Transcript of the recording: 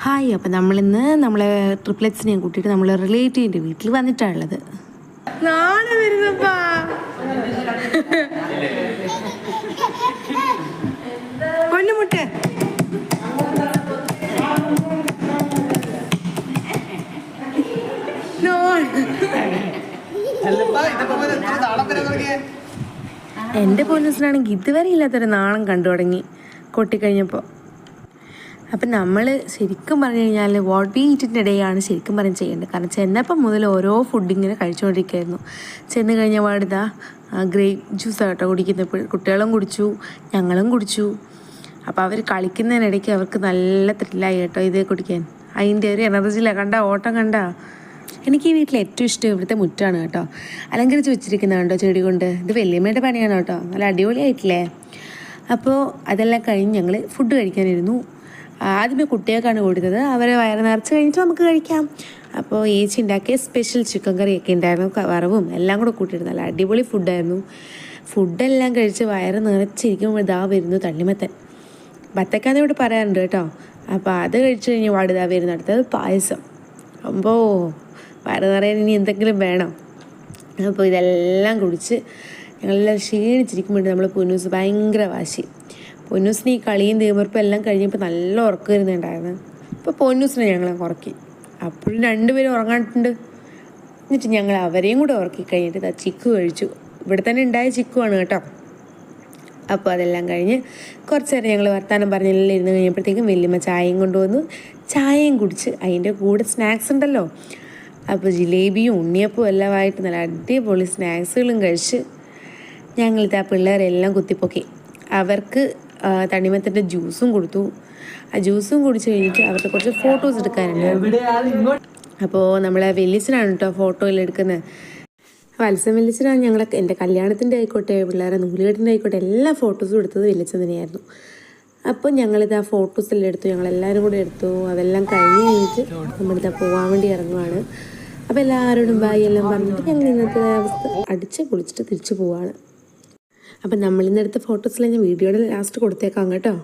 Hi, അപ്പം നമ്മളിന്ന് നമ്മളെ ട്രിപ്ലെറ്റ്സിനെയും കൂട്ടിയിട്ട് നമ്മൾ റിലേറ്റീവിൻ്റെ വീട്ടിൽ വന്നിട്ടാണുള്ളത്. നാളെ വരുന്നപ്പാ പൊന്നുമുട്ടെ എൻ്റെ പോലീസിനാണെങ്കിൽ ഇതുവരെ ഇല്ലാത്തൊരു നാളം കണ്ടു തുടങ്ങി കൊട്ടിക്കഴിഞ്ഞപ്പോൾ. അപ്പം നമ്മൾ ശരിക്കും പറഞ്ഞു കഴിഞ്ഞാൽ വാട്ട് വി ഈറ്റിൻ്റെ ഇടയാണ് ശരിക്കും പറഞ്ഞ് ചെയ്യേണ്ടത്. കാരണം ചെന്നപ്പം മുതൽ ഓരോ ഫുഡിങ്ങനെ കഴിച്ചുകൊണ്ടിരിക്കുകയായിരുന്നു. ചെന്ന് കഴിഞ്ഞ പാടിതാ ഗ്രേപ്പ് ജ്യൂസാണ് കേട്ടോ കുടിക്കുന്നത്. കുട്ടികളും കുടിച്ചു, ഞങ്ങളും കുടിച്ചു. അപ്പോൾ അവർ കളിക്കുന്നതിനിടയ്ക്ക് അവർക്ക് നല്ല ത്രില്ലായി കേട്ടോ ഇത് കുടിക്കാൻ. അതിൻ്റെ ഒരു എനർജിയില്ല, കണ്ട ഓട്ടം കണ്ട. എനിക്ക് ഈ വീട്ടിൽ ഏറ്റവും ഇഷ്ടം ഇവിടുത്തെ മുറ്റാണ് കേട്ടോ, അലങ്കരിച്ച് വെച്ചിരിക്കുന്നത് കേട്ടോ ചെടി കൊണ്ട്. ഇത് വല്യമ്മയുടെ പണിയാണ് കേട്ടോ, നല്ല അടിപൊളിയായിട്ടില്ലേ. അപ്പോൾ അതെല്ലാം കഴിഞ്ഞ് ഞങ്ങൾ ഫുഡ് കഴിക്കാനിരുന്നു. ആദ്യമേ കുട്ടികൾക്കാണ് കൊടുത്തത്. അവരെ വയറ് നിറച്ച് കഴിഞ്ഞിട്ട് നമുക്ക് കഴിക്കാം. അപ്പോൾ ഏച്ചി ഉണ്ടാക്കിയ സ്പെഷ്യൽ ചിക്കൻ കറിയൊക്കെ ഉണ്ടായിരുന്നു, വറവും എല്ലാം കൂടെ കൂട്ടിയിട്ട് നല്ല അടിപൊളി ഫുഡായിരുന്നു. ഫുഡെല്ലാം കഴിച്ച് വയറ് നിറച്ചിരിക്കുമ്പോൾ ഇതാ വരുന്നു തണ്ണിമത്തൻ. ബത്തക്കാന്ന് ഇവിടെ പറയാറുണ്ട് കേട്ടോ. അപ്പോൾ അത് കഴിച്ച് കഴിഞ്ഞ് പാടിതാ വരുന്ന അടുത്തത് പായസം. അപ്പോൾ വയറ് നിറയാൻ ഇനി എന്തെങ്കിലും വേണം. അപ്പോൾ ഇതെല്ലാം കുടിച്ച് ഞങ്ങളെല്ലാം ക്ഷീണിച്ചിരിക്കുമ്പോൾ നമ്മൾ പൊന്നൂസ് ഭയങ്കര വാശി. പൊന്നൂസിന് ഈ കളിയും തീമർപ്പും എല്ലാം കഴിഞ്ഞപ്പോൾ നല്ല ഉറക്കം വരുന്നുണ്ടായിരുന്നു. ഇപ്പോൾ പൊന്നൂസിനെ ഞങ്ങൾ ഉറക്കി. അപ്പോഴും രണ്ടുപേരും ഉറങ്ങാണ്ടിട്ടുണ്ട്. എന്നിട്ട് ഞങ്ങൾ അവരെയും കൂടെ ഉറക്കി കഴിഞ്ഞിട്ട് ചിക്കു കഴിച്ചു. ഇവിടെ തന്നെ ഉണ്ടായ ചിക്കുവാണ് കേട്ടോ. അപ്പോൾ അതെല്ലാം കഴിഞ്ഞ് കുറച്ച് നേരം ഞങ്ങൾ വർത്താനം പറഞ്ഞെല്ലാം ഇരുന്ന് കഴിഞ്ഞപ്പോഴത്തേക്കും വല്യമ്മ ചായയും കൊണ്ടുവന്നു. ചായയും കുടിച്ച് അതിൻ്റെ കൂടെ സ്നാക്സ് ഉണ്ടല്ലോ, അപ്പോൾ ജിലേബിയും ഉണ്ണിയപ്പവും എല്ലാമായിട്ട് നല്ല അടിപൊളി സ്നാക്സുകളും കഴിച്ച് ഞങ്ങളിത് ആ പിള്ളേരെല്ലാം കുത്തിപ്പൊക്കി. അവർക്ക് തണ്ണിമത്തൻ്റെ ജ്യൂസും കൊടുത്തു. ആ ജ്യൂസും കുടിച്ച് കഴിഞ്ഞിട്ട് അവർക്ക് കുറച്ച് ഫോട്ടോസ് എടുക്കാനുണ്ട്. അപ്പോൾ നമ്മളെ വെല്ലിച്ചനാണ് കേട്ടോ ഫോട്ടോയിൽ എടുക്കുന്നത്. വത്സം വെല്ലിച്ചനാണ് ഞങ്ങളെ എൻ്റെ കല്യാണത്തിൻ്റെ ആയിക്കോട്ടെ പിള്ളേരെ നൂലുകെട്ടിൻ്റെ ആയിക്കോട്ടെ എല്ലാ ഫോട്ടോസും എടുത്തത് വെല്ലിച്ചൻ തന്നെയായിരുന്നു. അപ്പോൾ ഞങ്ങളിത് ആ ഫോട്ടോസെല്ലാം എടുത്തു, ഞങ്ങളെല്ലാവരും കൂടെ എടുത്തു. അതെല്ലാം കഴിഞ്ഞ് കഴിഞ്ഞിട്ട് നമ്മളിതാ പോകാൻ വേണ്ടി ഇറങ്ങുവാണ്. അപ്പോൾ എല്ലാവരോടും ബായ് എല്ലാം പറഞ്ഞിട്ട് ഞങ്ങൾ ഇന്നത്തെ അവസ്ഥ അടിച്ച് പൊളിച്ചിട്ട് തിരിച്ചു പോവാണ്. അപ്പം നമ്മളിന്നെടുത്ത ഫോട്ടോസിൽ ഞാൻ വീഡിയോയുടെ ലാസ്റ്റ് കൊടുത്തേക്കാം കേട്ടോ.